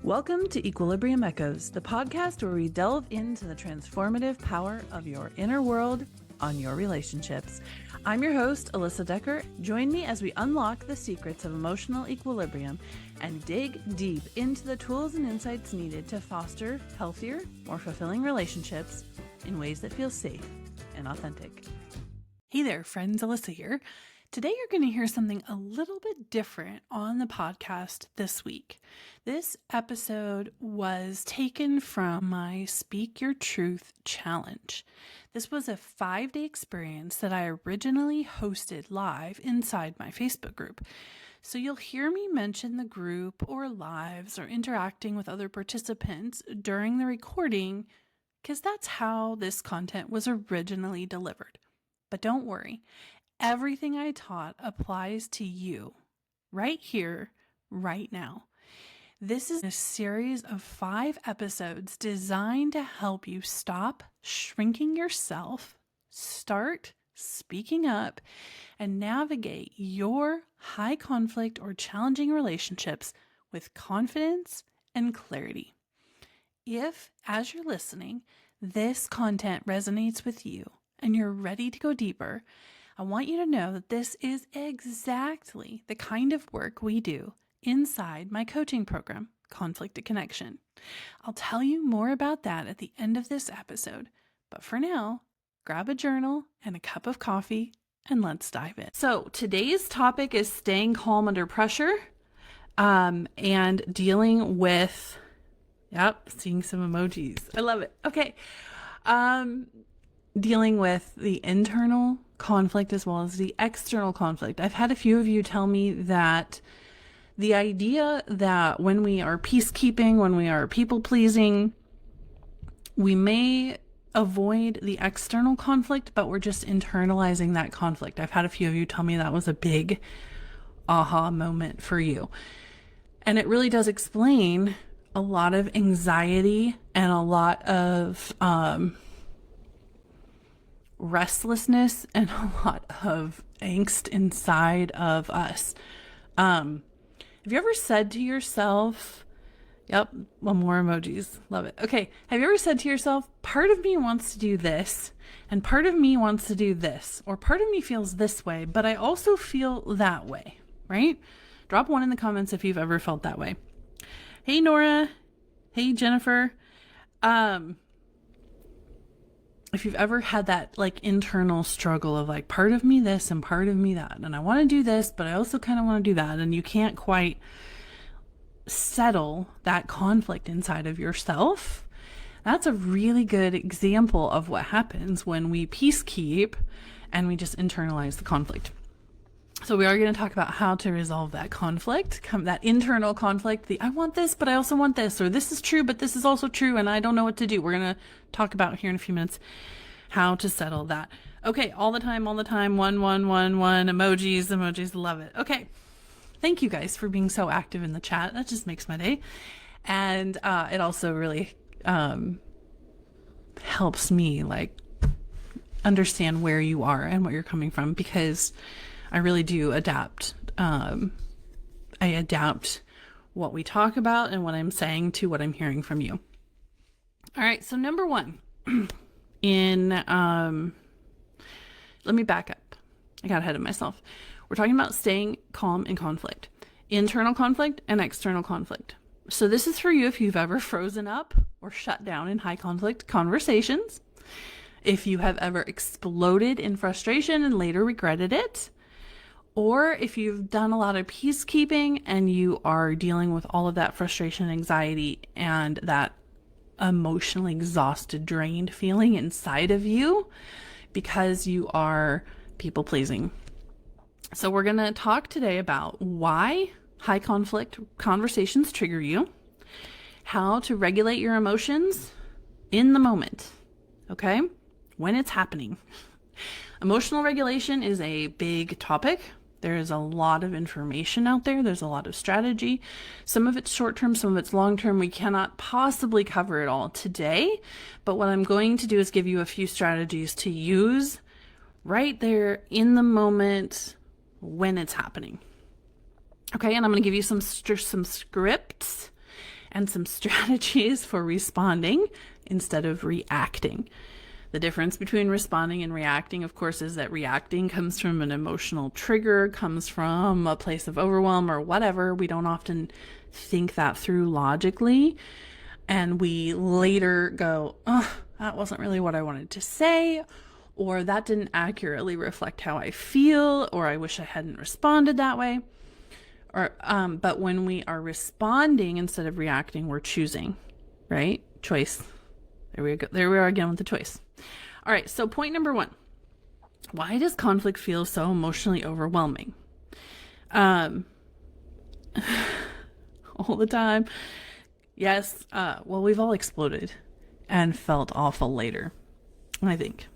Welcome to Equilibrium Echoes, the podcast where we delve into the transformative power of your inner world on your relationships. I'm your host, Alyssa Decker. Join me as we unlock the secrets of emotional equilibrium and dig deep into the tools and insights needed to foster healthier, more fulfilling relationships in ways that feel safe and authentic. Hey there, friends. Alyssa here. Today you're going to hear something a little bit different on the podcast this week. This episode was taken from my Speak Your Truth challenge. This was a 5-day experience that I originally hosted live inside my Facebook group. So you'll hear me mention the group or lives or interacting with other participants during the recording because that's how this content was originally delivered. But don't worry. Everything I taught applies to you right here, right now. This is a series of 5 episodes designed to help you stop shrinking yourself, start speaking up, and navigate your high conflict or challenging relationships with confidence and clarity. If, as you're listening, this content resonates with you and you're ready to go deeper, I want you to know that this is exactly the kind of work we do inside my coaching program, Conflict to Connection. I'll tell you more about that at the end of this episode. But for now, grab a journal and a cup of coffee and let's dive in. So today's topic is staying calm under pressure and dealing with, seeing some emojis. I love it. Okay. Dealing with the internal conflict as well as the external conflict. I've had a few of you tell me that the idea that when we are peacekeeping, when we are people pleasing, we may avoid the external conflict, but we're just internalizing that conflict. I've had a few of you tell me that was a big aha moment for you. And it really does explain a lot of anxiety and a lot of restlessness and a lot of angst inside of us. Have you ever said to yourself, one more emojis, love it. Okay. Have you ever said to yourself, part of me wants to do this and part of me wants to do this, or part of me feels this way, but I also feel that way, right? Drop 1 in the comments if you've ever felt that way. Hey, Nora. Hey, Jennifer. If you've ever had that internal struggle of part of me this and part of me that, and I want to do this, but I also kind of want to do that, and you can't quite settle that conflict inside of yourself, that's a really good example of what happens when we peacekeep and we just internalize the conflict. So we are going to talk about how to resolve that conflict, that internal conflict, the I want this, but I also want this, or this is true, but this is also true, and I don't know what to do. We're going to talk about here in a few minutes how to settle that. Okay, all the time, one, emojis, love it. Okay, thank you guys for being so active in the chat. That just makes my day. And it also really helps me understand where you are and what you're coming from, because I really do adapt. I adapt what we talk about and what I'm saying to what I'm hearing from you. All right. So number 1 let me back up. I got ahead of myself. We're talking about staying calm in conflict, internal conflict and external conflict. So this is for you if you've ever frozen up or shut down in high conflict conversations, if you have ever exploded in frustration and later regretted it, or if you've done a lot of peacekeeping and you are dealing with all of that frustration, anxiety, and that emotionally exhausted, drained feeling inside of you because you are people pleasing. So we're going to talk today about why high conflict conversations trigger you, how to regulate your emotions in the moment, okay? When it's happening. Emotional regulation is a big topic. There is a lot of information out there. There's a lot of strategy. Some of it's short-term, some of it's long-term. We cannot possibly cover it all today, but what I'm going to do is give you a few strategies to use right there in the moment when it's happening. Okay, and I'm going to give you some scripts and some strategies for responding instead of reacting. The difference between responding and reacting, of course, is that reacting comes from an emotional trigger, comes from a place of overwhelm or whatever. We don't often think that through logically. And we later go, oh, that wasn't really what I wanted to say, or that didn't accurately reflect how I feel, or I wish I hadn't responded that way. But when we are responding instead of reacting, we're choosing, right? Choice. There we go. There we are again with the choice. All right. So point number 1, why does conflict feel so emotionally overwhelming? All the time. Yes. Well, we've all exploded and felt awful later, I think.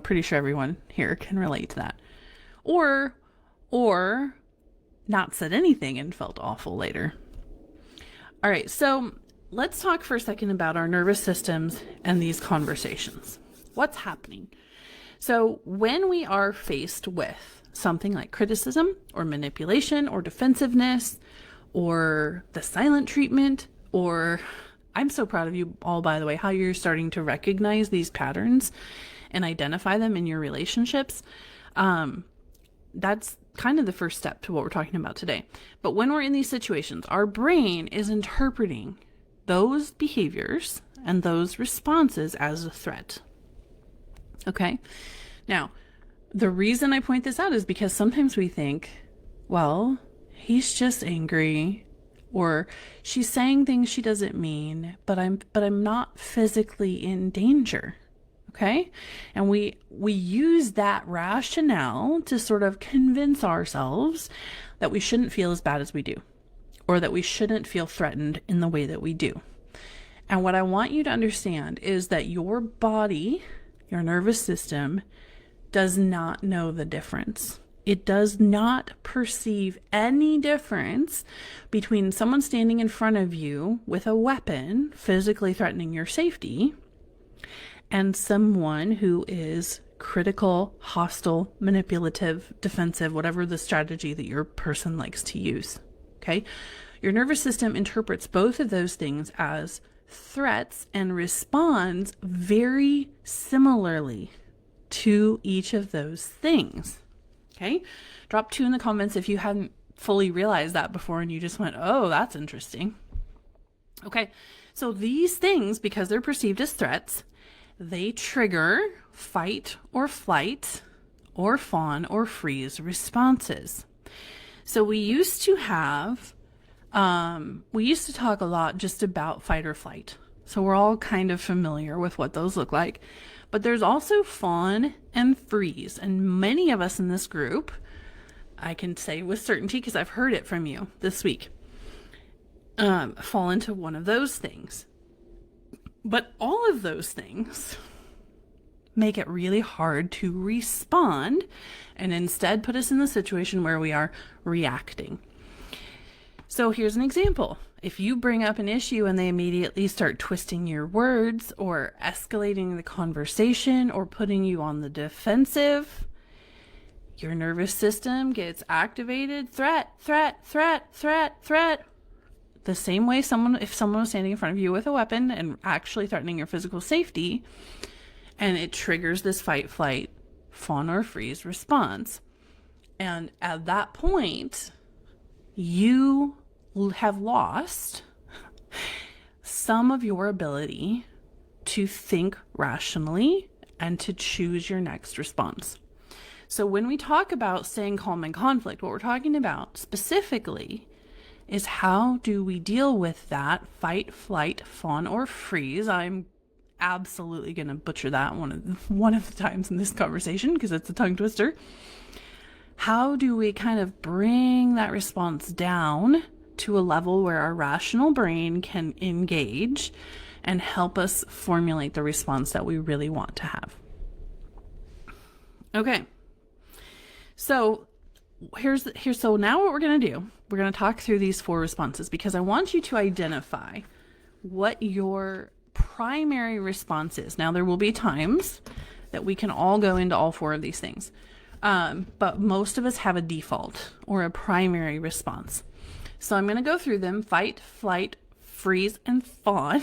Pretty sure everyone here can relate to that. Or not said anything and felt awful later. All right, so let's talk for a second about our nervous systems and these conversations. What's happening? So when we are faced with something like criticism or manipulation or defensiveness or the silent treatment, or I'm so proud of you all, by the way, how you're starting to recognize these patterns and identify them in your relationships. That's kind of the first step to what we're talking about today. But when we're in these situations, our brain is interpreting those behaviors and those responses as a threat. Okay. Now, the reason I point this out is because sometimes we think, well, he's just angry, or she's saying things she doesn't mean, but I'm not physically in danger. Okay. And we use that rationale to sort of convince ourselves that we shouldn't feel as bad as we do, or that we shouldn't feel threatened in the way that we do. And what I want you to understand is that your body, your nervous system, does not know the difference. It does not perceive any difference between someone standing in front of you with a weapon, physically threatening your safety, and someone who is critical, hostile, manipulative, defensive, whatever the strategy that your person likes to use. Okay? Your nervous system interprets both of those things as threats and responds very similarly to each of those things. Okay? Drop 2 in the comments if you hadn't fully realized that before and you just went, oh, that's interesting. Okay. So these things, because they're perceived as threats, they trigger fight or flight or fawn or freeze responses. So we used to talk a lot just about fight or flight. So we're all kind of familiar with what those look like. But there's also fawn and freeze. And many of us in this group, I can say with certainty because I've heard it from you this week, fall into one of those things. But all of those things make it really hard to respond and instead put us in the situation where we are reacting. So here's an example. If you bring up an issue and they immediately start twisting your words or escalating the conversation or putting you on the defensive, your nervous system gets activated. Threat, threat, threat, threat, threat. The same way if someone was standing in front of you with a weapon and actually threatening your physical safety, and it triggers this fight, flight, fawn or freeze response. And at that point, you have lost some of your ability to think rationally and to choose your next response. So when we talk about staying calm in conflict, what we're talking about specifically is how do we deal with that fight, flight, fawn, or freeze. I'm absolutely going to butcher that one of the times in this conversation because it's a tongue twister. How do we kind of bring that response down to a level where our rational brain can engage and help us formulate the response that we really want to have? Okay. So so now what we're going to do, we're going to talk through these 4 responses because I want you to identify what your primary response is. Now, there will be times that we can all go into all 4 of these things. But most of us have a default or a primary response. So I'm going to go through them: fight, flight, freeze and fawn.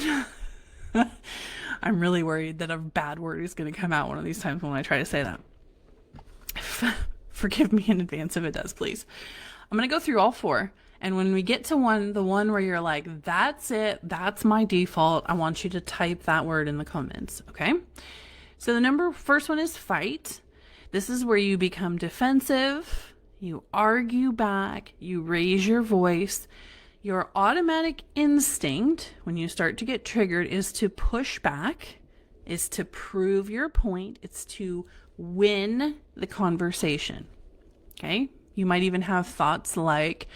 I'm really worried that a bad word is going to come out one of these times when I try to say that. Forgive me in advance if it does, please. I'm going to go through all 4. And when we get to the one where you're like, that's it, that's my default, I want you to type that word in the comments, okay? So the first one is fight. This is where you become defensive, you argue back, you raise your voice. Your automatic instinct when you start to get triggered is to push back, is to prove your point, it's to win the conversation, okay? You might even have thoughts like,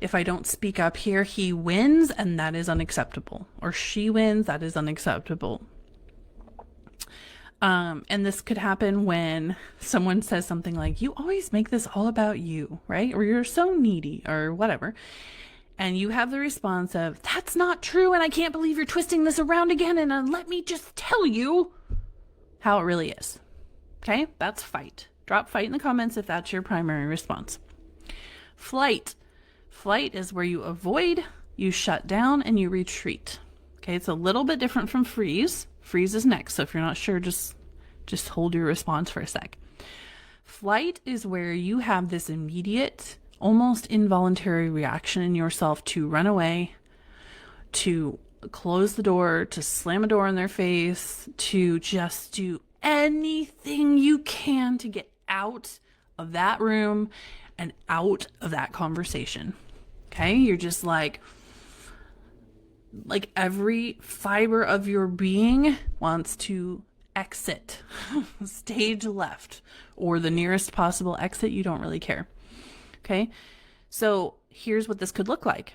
if I don't speak up here, he wins, and that is unacceptable. Or she wins, that is unacceptable. And this could happen when someone says something like, you always make this all about you, right? Or you're so needy, or whatever. And you have the response of, that's not true, and I can't believe you're twisting this around again, and let me just tell you how it really is. Okay? That's fight. Drop fight in the comments if that's your primary response. Flight. Flight is where you avoid, you shut down, and you retreat. Okay, it's a little bit different from freeze. Freeze is next, so if you're not sure, just hold your response for a sec. Flight is where you have this immediate, almost involuntary reaction in yourself to run away, to close the door, to slam a door in their face, to just do anything you can to get out of that room and out of that conversation. Okay, you're just like every fiber of your being wants to exit stage left or the nearest possible exit. You don't really care. Okay, so here's what this could look like.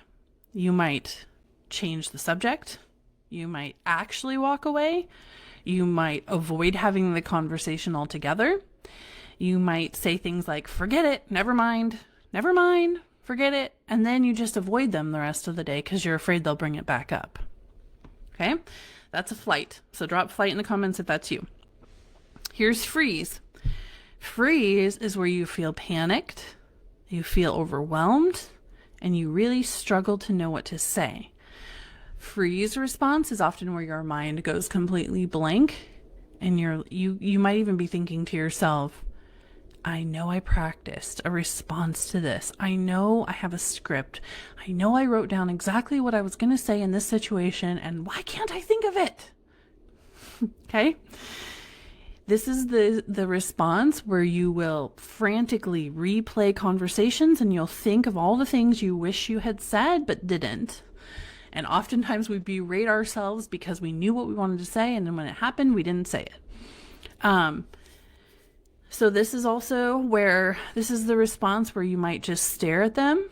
You might change the subject. You might actually walk away. You might avoid having the conversation altogether. You might say things like, forget it, never mind, forget it. And then you just avoid them the rest of the day because you're afraid they'll bring it back up. Okay, that's a flight. So drop flight in the comments if that's you. Here's freeze. Freeze is where you feel panicked, you feel overwhelmed, and you really struggle to know what to say. Freeze response is often where your mind goes completely blank, and you might even be thinking to yourself, I know I practiced a response to this. I know I have a script. I know I wrote down exactly what I was going to say in this situation, and why can't I think of it? Okay? This is the response where you will frantically replay conversations, and you'll think of all the things you wish you had said but didn't. And oftentimes we berate ourselves because we knew what we wanted to say, and then when it happened, we didn't say it. So this is also where, this is the response where you might just stare at them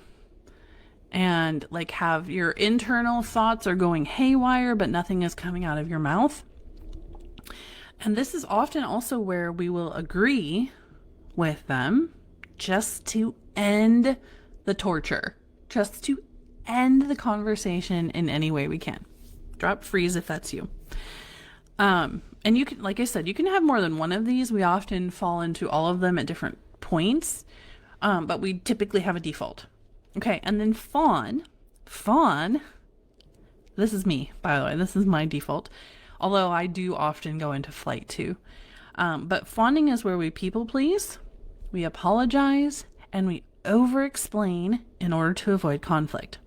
and like have your internal thoughts are going haywire, but nothing is coming out of your mouth. And this is often also where we will agree with them just to end the torture, just to end the conversation in any way we can. Drop freeze if that's you. And you can, like I said, you can have more than one of these. We often fall into all of them at different points, but we typically have a default. Okay, and then fawn, this is me, by the way, this is my default, although I do often go into flight too. But fawning is where we people please, we apologize, and we over-explain in order to avoid conflict.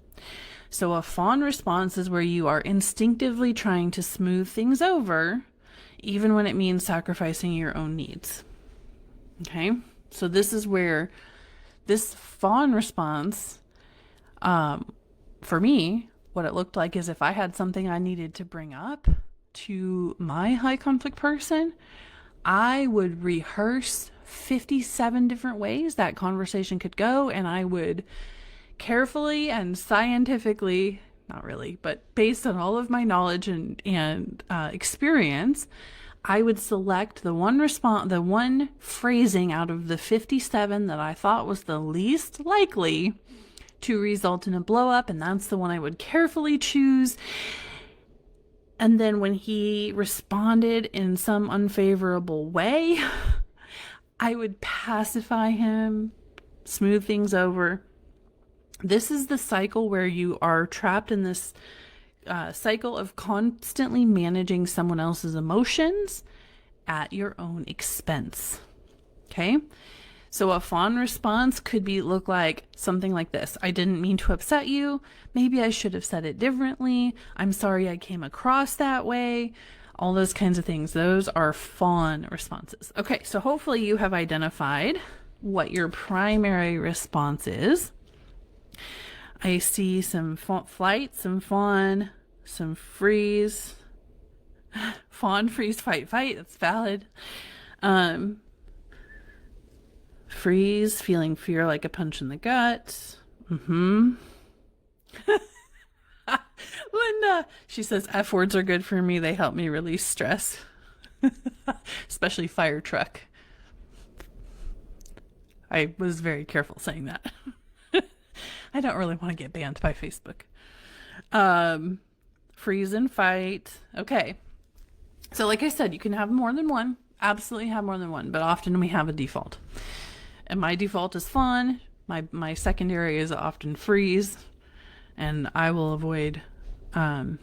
So a fawn response is where you are instinctively trying to smooth things over, even when it means sacrificing your own needs. Okay? So this is where this fawn response, for me, what it looked like is if I had something I needed to bring up to my high conflict person, I would rehearse 57 different ways that conversation could go, and I would carefully and scientifically, not really, but based on all of my knowledge and experience, I would select the one phrasing out of the 57 that I thought was the least likely to result in a blow up, and that's the one I would carefully choose. And then when he responded in some unfavorable way, I would pacify him, smooth things over. This is the cycle where you are trapped in this cycle of constantly managing someone else's emotions at your own expense. Okay? So a fawn response could look like something like this. I didn't mean to upset you. Maybe I should have said it differently. I'm sorry I came across that way. All those kinds of things. Those are fawn responses. Okay, so hopefully you have identified what your primary response is. I see some flight, some fawn, some freeze. Fawn, freeze, fight. That's valid. Freeze, feeling fear like a punch in the gut. Linda, she says, F words are good for me. They help me release stress. Especially fire truck. I was very careful saying that. I don't really want to get banned by Facebook. Freeze and fight. Okay. So like I said, you can have more than one. Absolutely have more than one, but often we have a default. And my default is fawn. My secondary is often freeze, and I will avoid when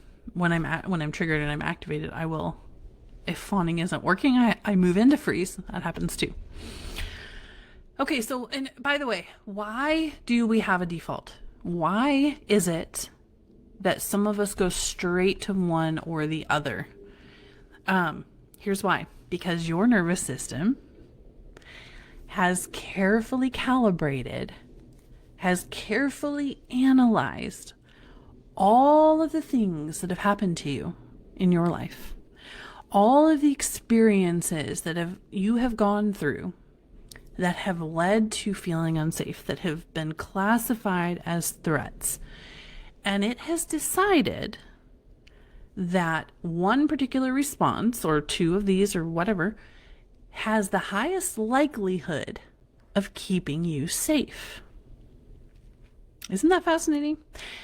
I'm triggered and I'm activated. I will, if fawning isn't working, I move into freeze. That happens too. Okay, so and by the way, why do we have a default? Why is it that some of us go straight to one or the other? Here's why. Because your nervous system has carefully calibrated, has carefully analyzed all of the things that have happened to you in your life, all of the experiences that you have gone through that have led to feeling unsafe, that have been classified as threats. And it has decided that one particular response, or two of these, or whatever, has the highest likelihood of keeping you safe. Isn't that fascinating?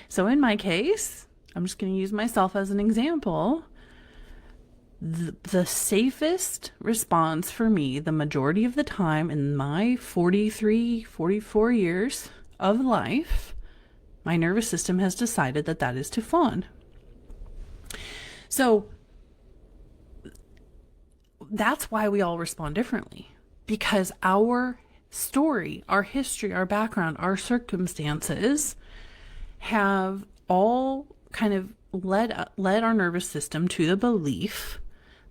So in my case, I'm just going to use myself as an example. The safest response for me, the majority of the time in my 43, 44 years of life, my nervous system has decided that is to fawn. So that's why we all respond differently, because our story, our history, our background, our circumstances have all kind of led our nervous system to the belief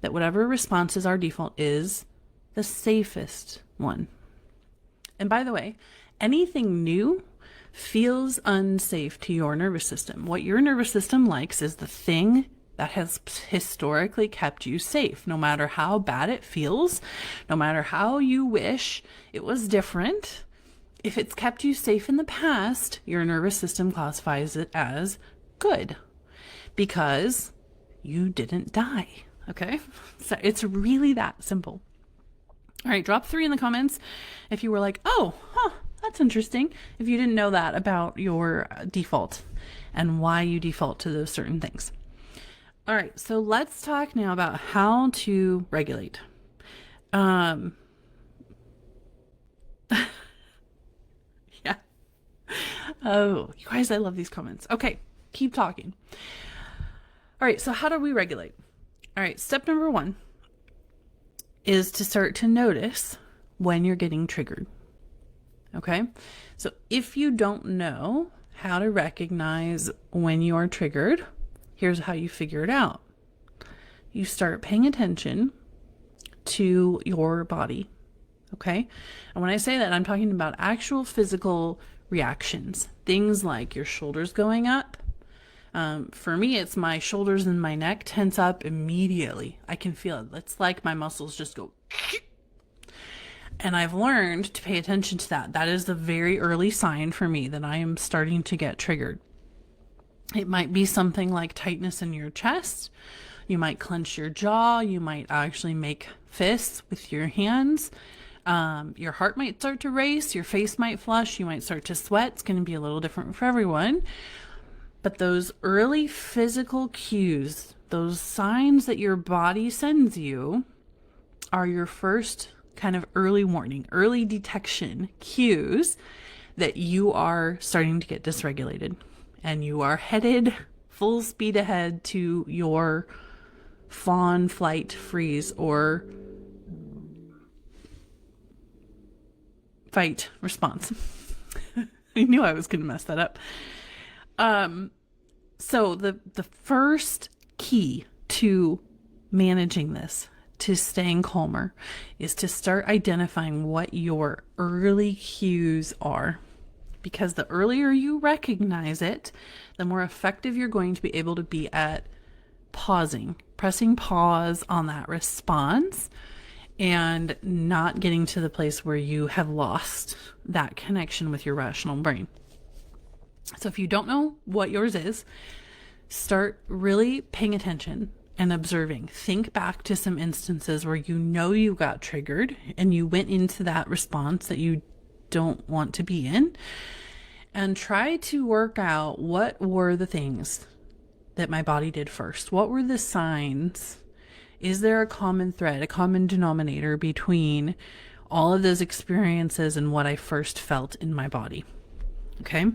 that whatever response is our default is the safest one. And by the way, anything new feels unsafe to your nervous system. What your nervous system likes is the thing that has historically kept you safe, no matter how bad it feels, no matter how you wish it was different. If it's kept you safe in the past, your nervous system classifies it as good because you didn't die. Okay? So it's really that simple. All right, drop 3 in the comments if you were like, that's interesting. If you didn't know that about your default and why you default to those certain things. All right, so let's talk now about how to regulate. Yeah. Oh, you guys, I love these comments. Okay, keep talking. All right, so how do we regulate? All right, step number 1 is to start to notice when you're getting triggered. Okay, so if you don't know how to recognize when you are triggered, here's how you figure it out. You start paying attention to your body, okay? And when I say that, I'm talking about actual physical reactions. Things like your shoulders going up. For me, it's my shoulders and my neck tense up immediately. I can feel it. It's like my muscles just go. And I've learned to pay attention to that. That is the very early sign for me that I am starting to get triggered. It might be something like tightness in your chest. You might clench your jaw. You might actually make fists with your hands. Your heart might start to race. Your face might flush. You might start to sweat. It's going to be a little different for everyone. But those early physical cues, those signs that your body sends you, are your first kind of early warning, early detection cues that you are starting to get dysregulated and you are headed full speed ahead to your fawn, flight, freeze, or fight response. I knew I was going to mess that up. So the first key to managing this, to staying calmer, is to start identifying what your early cues are. Because the earlier you recognize it, the more effective you're going to be able to be at pausing, pressing pause on that response, and not getting to the place where you have lost that connection with your rational brain. So if you don't know what yours is, start really paying attention and observing. Think back to some instances where you got triggered and you went into that response that you don't want to be in, and try to work out what were the things that my body did first. What were the signs? Is there a common thread, a common denominator between all of those experiences and what I first felt in my body? Okay.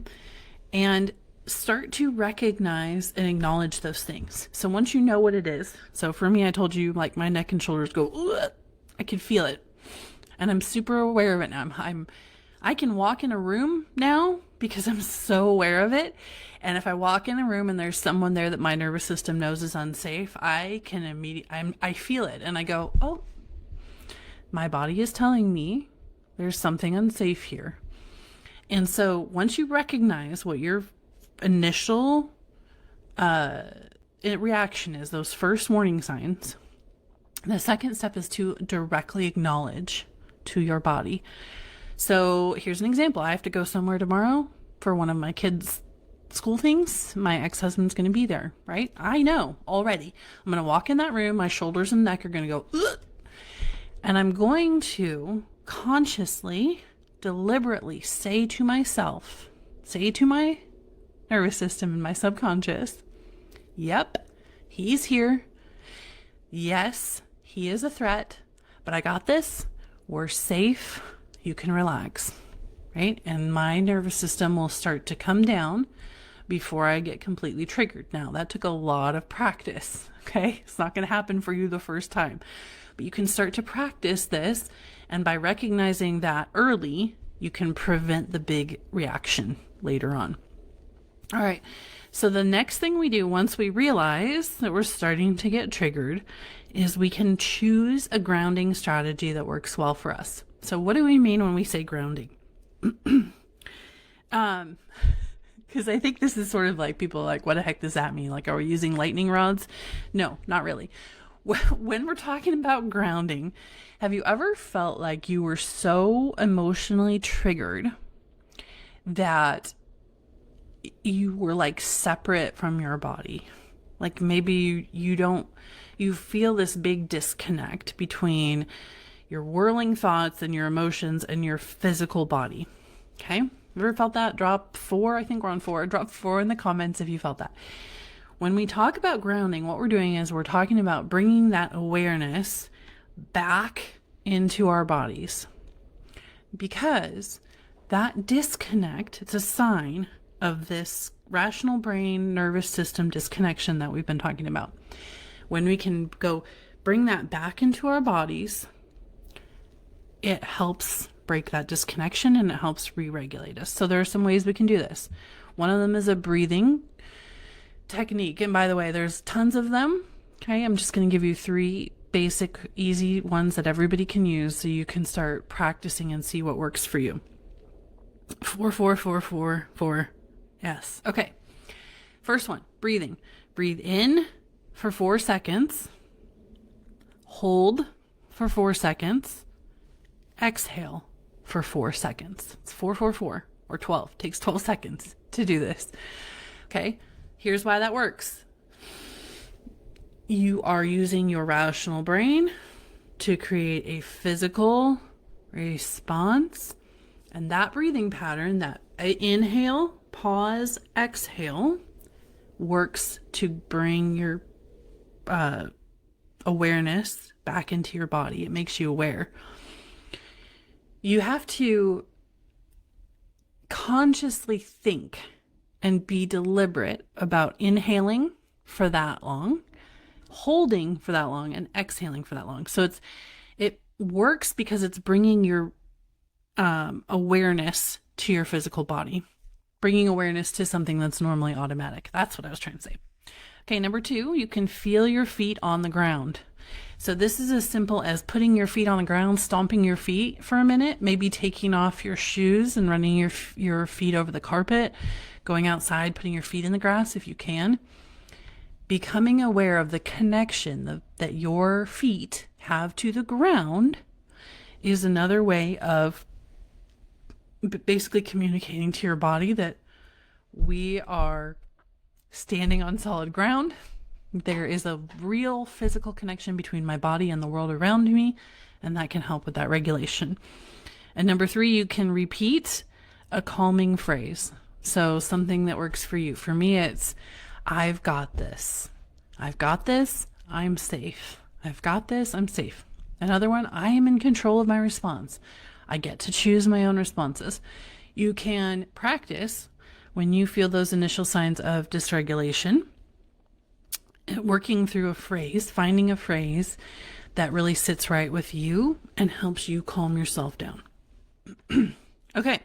And start to recognize and acknowledge those things. So once you know what it is, so for me, I told you, like, my neck and shoulders go, ugh, I can feel it. And I'm super aware of it now. I can walk in a room now because I'm so aware of it. And if I walk in a room and there's someone there that my nervous system knows is unsafe, I can I feel it. And I go, oh, my body is telling me there's something unsafe here. And so once you recognize what your initial reaction is, those first warning signs, the second step is to directly acknowledge to your body. So here's an example. I have to go somewhere tomorrow for one of my kids' school things. My ex-husband's going to be there, right? I know already. I'm going to walk in that room. My shoulders and neck are going to go, ugh, and I'm going to consciously, deliberately say to myself, say to my nervous system and my subconscious, yep, he's here. Yes, he is a threat, but I got this. We're safe. You can relax, right? And my nervous system will start to come down before I get completely triggered. Now, that took a lot of practice, okay? It's not going to happen for you the first time, but you can start to practice this. And by recognizing that early, you can prevent the big reaction later on. All right. So the next thing we do once we realize that we're starting to get triggered is we can choose a grounding strategy that works well for us. So what do we mean when we say grounding? Because I think this is sort of like, people are like, what the heck does that mean? Like, are we using lightning rods? No, not really. When we're talking about grounding, have you ever felt like you were so emotionally triggered that you were like separate from your body? Like maybe you feel this big disconnect between your whirling thoughts and your emotions and your physical body. Okay. You ever felt that? Drop 4. I think we're on 4. Drop 4 in the comments if you felt that. When we talk about grounding, what we're doing is we're talking about bringing that awareness back into our bodies, because that disconnect, it's a sign of this rational brain nervous system disconnection that we've been talking about. When we can go bring that back into our bodies, it helps break that disconnection and it helps re-regulate us. So there are some ways we can do this. One of them is a breathing technique. And by the way, there's tons of them. Okay. I'm just going to give you 3 basic, easy ones that everybody can use so you can start practicing and see what works for you. 4, 4, 4, 4, 4. Yes. Okay. First one, breathing. Breathe in for 4 seconds. Hold for 4 seconds. Exhale for 4 seconds. It's 4, 4, 4 or 12. Takes 12 seconds to do this. Okay. Here's why that works. You are using your rational brain to create a physical response. And that breathing pattern, that inhale, pause, exhale, works to bring your awareness back into your body. It makes you aware. You have to consciously think and be deliberate about inhaling for that long, holding for that long, and exhaling for that long. So it works because it's bringing your awareness to your physical body, bringing awareness to something that's normally automatic. That's what I was trying to say. Okay, number 2, you can feel your feet on the ground. So this is as simple as putting your feet on the ground, stomping your feet for a minute, maybe taking off your shoes and running your feet over the carpet, going outside, putting your feet in the grass if you can. Becoming aware of the connection that your feet have to the ground is another way of basically communicating to your body that we are standing on solid ground. There is a real physical connection between my body and the world around me, and that can help with that regulation. And number 3, you can repeat a calming phrase. So something that works for you. For me, it's, I've got this. I've got this. I'm safe. I've got this. I'm safe. Another one, I am in control of my response. I get to choose my own responses. You can practice when you feel those initial signs of dysregulation, working through a phrase, finding a phrase that really sits right with you and helps you calm yourself down. Okay.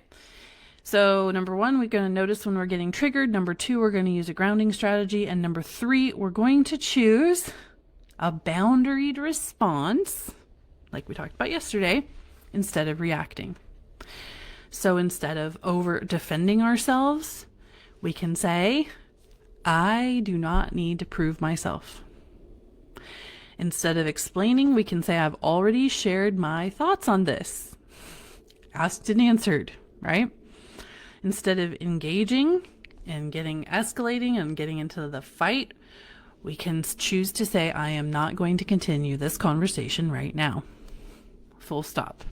So number 1, we're going to notice when we're getting triggered. Number 2, we're going to use a grounding strategy. And number 3, we're going to choose a boundaried response, like we talked about yesterday, instead of reacting. So instead of over defending ourselves, we can say, I do not need to prove myself. Instead of explaining, we can say, I've already shared my thoughts on this. Asked and answered, right? Instead of engaging and escalating and getting into the fight, we can choose to say, I am not going to continue this conversation right now. Full stop.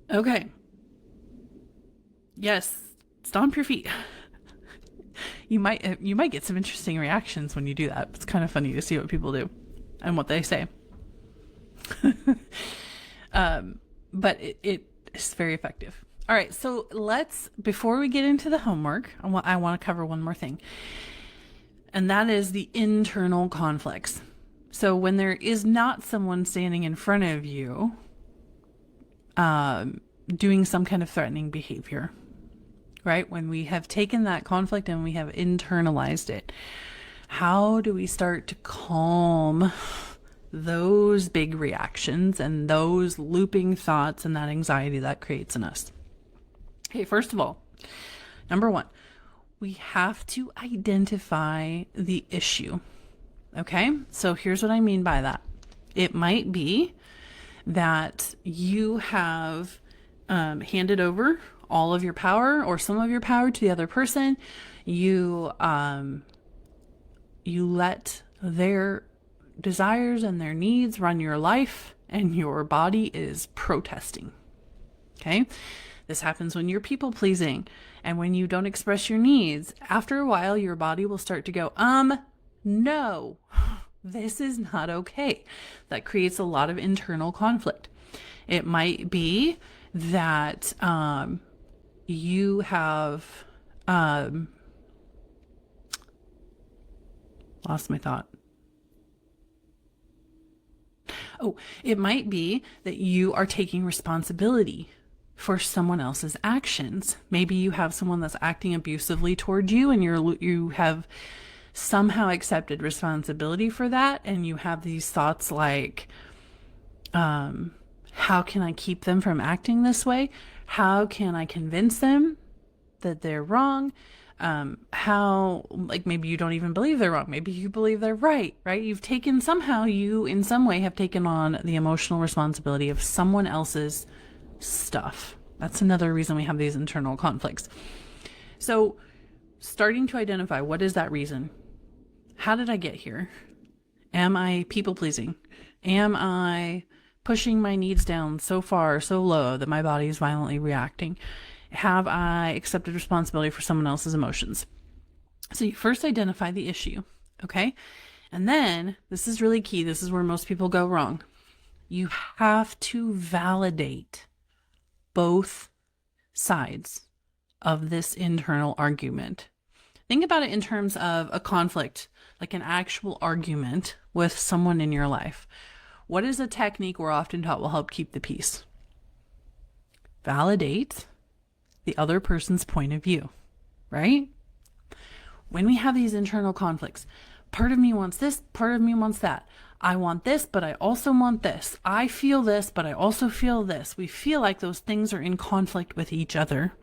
Okay. Yes, stomp your feet. You might get some interesting reactions when you do that. It's kind of funny to see what people do and what they say. But it is very effective. All right, so before we get into the homework, I want to cover one more thing. And that is the internal conflicts. So when there is not someone standing in front of you, doing some kind of threatening behavior, right? When we have taken that conflict and we have internalized it, how do we start to calm those big reactions and those looping thoughts and that anxiety that creates in us? Okay, first of all, number 1, we have to identify the issue. Okay, so here's what I mean by that. It might be that you have handed over all of your power or some of your power to the other person. You let their desires and their needs run your life, and your body is protesting. Okay, this happens when you're people pleasing and when you don't express your needs. After a while, your body will start to go, no, this is not okay. That creates a lot of internal conflict. It might be that you have lost my thought. Oh, it might be that you are taking responsibility for someone else's actions. Maybe you have someone that's acting abusively toward you, and you have somehow accepted responsibility for that, and you have these thoughts like, how can I keep them from acting this way? How can I convince them that they're wrong? Maybe you don't even believe they're wrong. Maybe you believe they're right? You in some way have taken on the emotional responsibility of someone else's stuff. That's another reason we have these internal conflicts. So starting to identify, what is that reason? How did I get here? Am I people pleasing? Am I pushing my needs down so far, so low that my body is violently reacting? Have I accepted responsibility for someone else's emotions? So you first identify the issue, okay? And then, this is really key. This is where most people go wrong. You have to validate both sides of this internal argument. Think about it in terms of a conflict, like an actual argument with someone in your life. What is a technique we're often taught will help keep the peace? Validate the other person's point of view, right? When we have these internal conflicts, part of me wants this, part of me wants that. I want this, but I also want this. I feel this, but I also feel this. We feel like those things are in conflict with each other.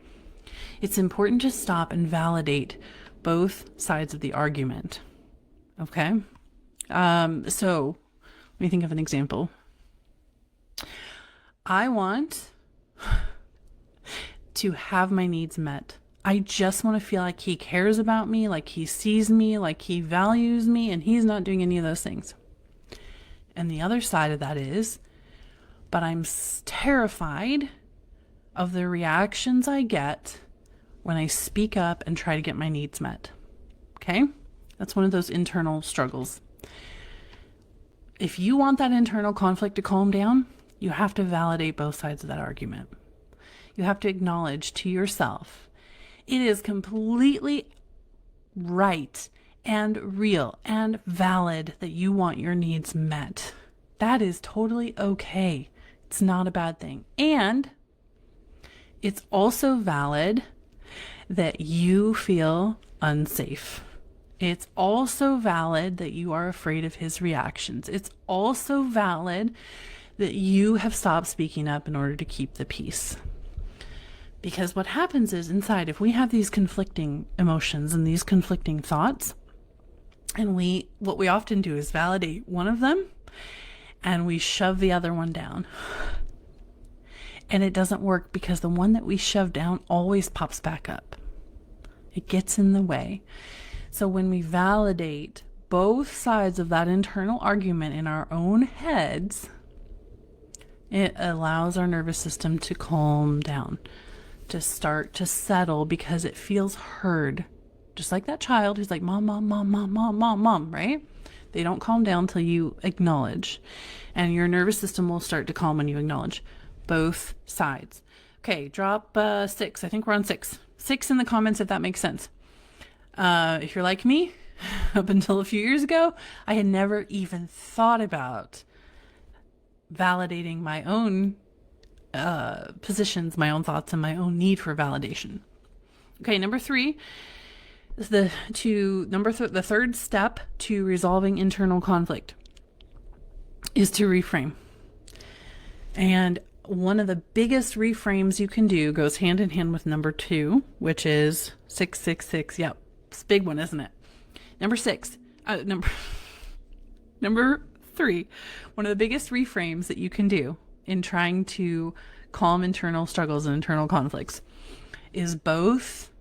It's important to stop and validate both sides of the argument. Okay? So let me think of an example. I want to have my needs met. I just want to feel like he cares about me, like he sees me, like he values me, and he's not doing any of those things. And the other side of that is, but I'm terrified of the reactions I get when I speak up and try to get my needs met. Okay? That's one of those internal struggles. If you want that internal conflict to calm down, you have to validate both sides of that argument. You have to acknowledge to yourself, it is completely right and real and valid that you want your needs met. That is totally okay. It's not a bad thing. And it's also valid that you feel unsafe. It's also valid that you are afraid of his reactions. It's also valid that you have stopped speaking up in order to keep the peace. Because what happens is inside, if we have these conflicting emotions and these conflicting thoughts, and what we often do is validate one of them and we shove the other one down. And it doesn't work because the one that we shove down always pops back up. It gets in the way. So when we validate both sides of that internal argument in our own heads, it allows our nervous system to calm down, to start to settle because it feels heard. Just like that child who's like, mom, mom, mom, mom, mom, mom, mom, right? They don't calm down till you acknowledge. And your nervous system will start to calm when you acknowledge both sides. Okay, drop 6. I think we're on 6. 6 in the comments if that makes sense. If you're like me, up until a few years ago, I had never even thought about validating my own positions, my own thoughts, and my own need for validation. Okay, number 3 is the third step to resolving internal conflict is to reframe. And one of the biggest reframes you can do goes hand in hand with number 2, which is 666. Yep, it's a big one, isn't it? Number 3. One of the biggest reframes that you can do in trying to calm internal struggles and internal conflicts is both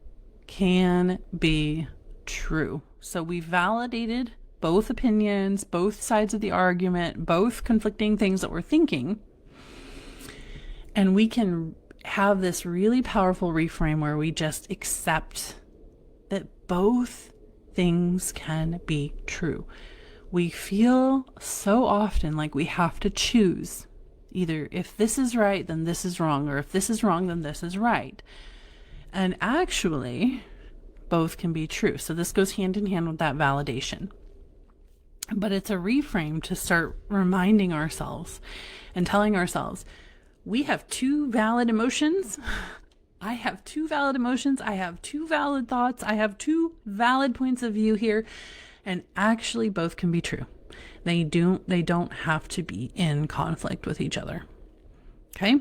can be true. So we validated both opinions, both sides of the argument, both conflicting things that we're thinking. And we can have this really powerful reframe where we just accept that both things can be true. We feel so often like we have to choose either if this is right, then this is wrong, or if this is wrong, then this is right. And actually, both can be true. So this goes hand in hand with that validation. But it's a reframe to start reminding ourselves and telling ourselves, we have 2 valid emotions. I have 2 valid emotions. I have 2 valid thoughts. I have 2 valid points of view here. And actually both can be true. They don't have to be in conflict with each other. Okay?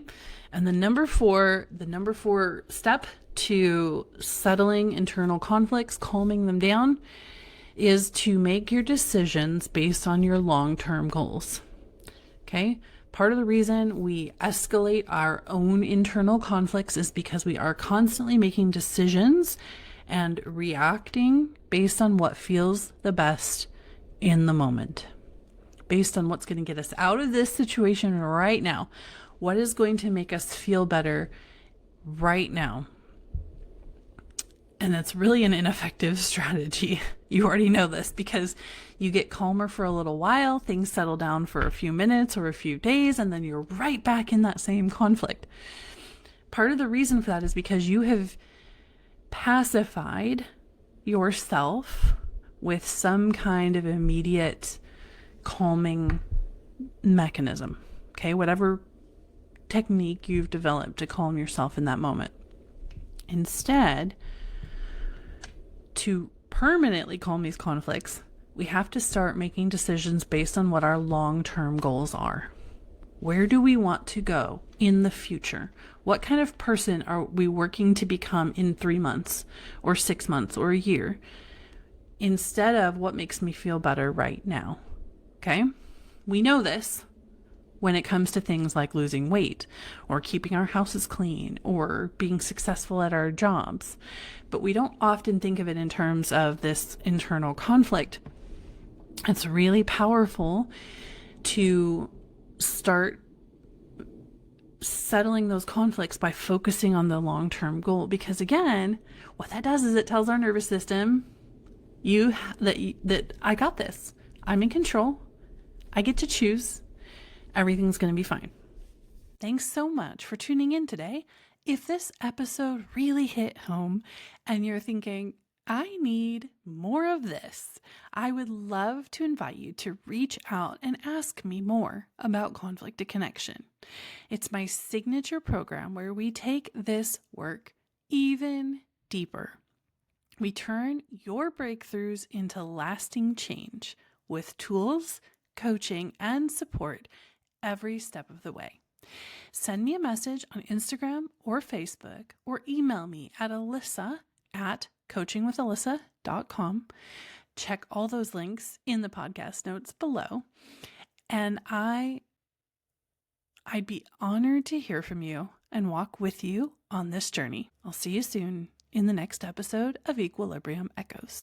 And the number 4 step to settling internal conflicts, calming them down, is to make your decisions based on your long-term goals. Okay? Part of the reason we escalate our own internal conflicts is because we are constantly making decisions and reacting based on what feels the best in the moment, based on what's going to get us out of this situation right now. What is going to make us feel better right now? And that's really an ineffective strategy. You already know this because you get calmer for a little while, things settle down for a few minutes or a few days, and then you're right back in that same conflict. part of the reason for that is because you have pacified yourself with some kind of immediate calming mechanism. Okay, whatever technique you've developed to calm yourself in that moment. Instead, to permanently calm these conflicts, we have to start making decisions based on what our long-term goals are. Where do we want to go in the future? What kind of person are we working to become in 3 months or 6 months or a year? Instead of what makes me feel better right now. Okay? We know this when it comes to things like losing weight or keeping our houses clean or being successful at our jobs. But we don't often think of it in terms of this internal conflict. It's really powerful to start settling those conflicts by focusing on the long-term goal. Because again, what that does is it tells our nervous system, that I got this. I'm in control. I get to choose. Everything's going to be fine. Thanks so much for tuning in today. If this episode really hit home and you're thinking, I need more of this, I would love to invite you to reach out and ask me more about conflict connection. It's my signature program where we take this work even deeper. We turn your breakthroughs into lasting change with tools, coaching, and support every step of the way. Send me a message on Instagram or Facebook or email me at alyssa@coachingwithalyssa.com. Check all those links in the podcast notes below. And I'd be honored to hear from you and walk with you on this journey. I'll see you soon in the next episode of Equilibrium Echoes.